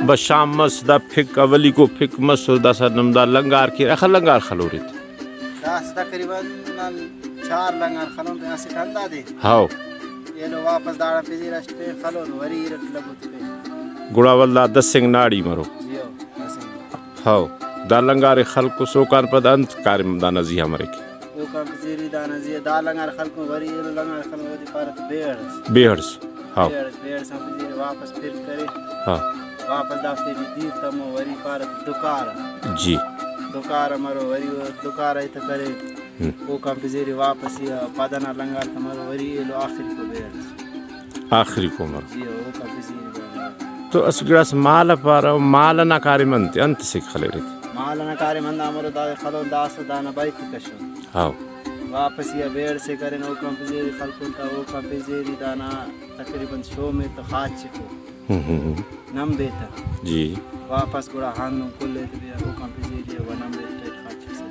बशाम मस दा फिक अवली को फिक मस दा सनम दा लंगार की रख लंगार खलोरित दास तकरीबन 4 लंगार खलों पे ऐसे ठंडा दे हाओ ये लो वापस दाड़ा पे जी रस्ट पे खलों वरी रट लगुत पे गुड़ा वल्ला 10 सिंग नाड़ी मरो जियो ऐसे हाओ दा लंगार खल को सोकान पद अंत कार्य दाना जी हमारे की वो का पजीरी दाना जी दा लंगार खल को वरी ये लंगार खल वरी पारत बेहर्स हाओ बेड़ सब पजीरी वापस फिर करे हाँ वापस दाफते भी दी तमो वरी पारत दुकार जी दुकार मरो वरी दुकार है तो करे वो का पजीरी वापस ये पादना लंगार तमरो वरी ये लो आखिरी को बेड़ आखिरी को मरो जी वो का पजीरी तो असगरास माल पार माल ना कार्य मनते अंत से खले रहते मालना कार्य मंदा मरो दा खलो दास दाना बाइक कशो हाओ वापस ये बेड़ से करें वो कंपजेरी खलकुंता वो कंपजेरी दाना तकरीबन शो में तो खाच को नम बेता जी वापस गुड़ा हान कुल्ले तो वो कंपजेरी वो नम बेता खाच से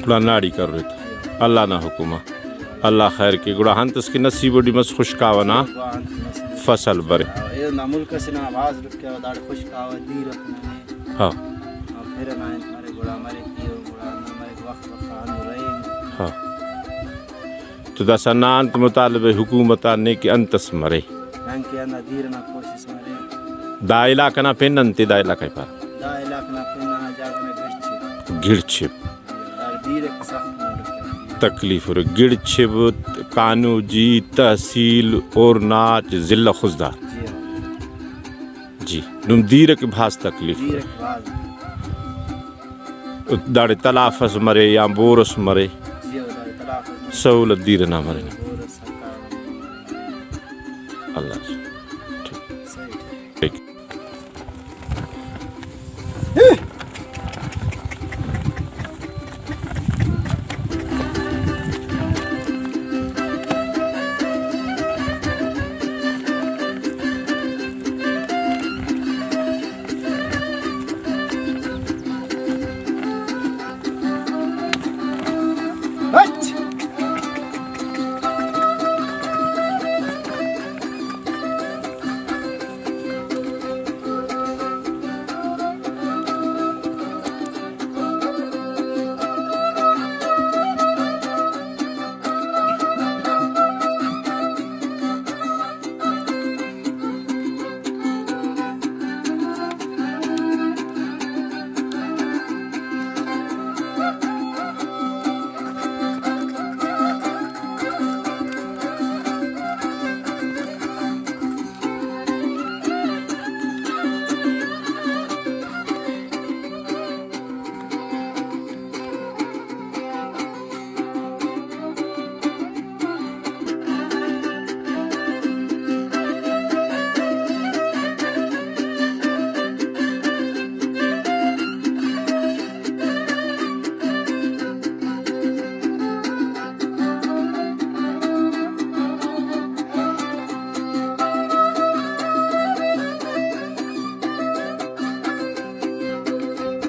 गुड़ा नाड़ी कर रहे थे अल्लाह ना हुकुमा अल्लाह खैर के गुड़ा हान तस की नसीब बड़ी मस खुशकावना फसल बरे ये ना मुल्क से ना आवाज रुक के दाड़ खुशकावा दी रखने हां फिर ना हमारे गुड़ा हमारे कियो गुड़ा हमारे वक्त खान रहे हाँ तो दसनान के मुतालबे हुकूमत ने के अंतस मरे रंग के अंदर धीरे ना कोशिश मरे दा इलाका ना पेन अंते दा इलाका पर दा इलाका ना पिना जाग में गिरछिप धीरे के सख्त तकलीफ और गिरछिप कानू जी तहसील और नाच जिला खुजदार जी नुम धीरे के भास तकलीफ धीरे के बाद दाड़े तलाफस मरे या बोरस मरे सहूलत दीर ना मरे अल्लाह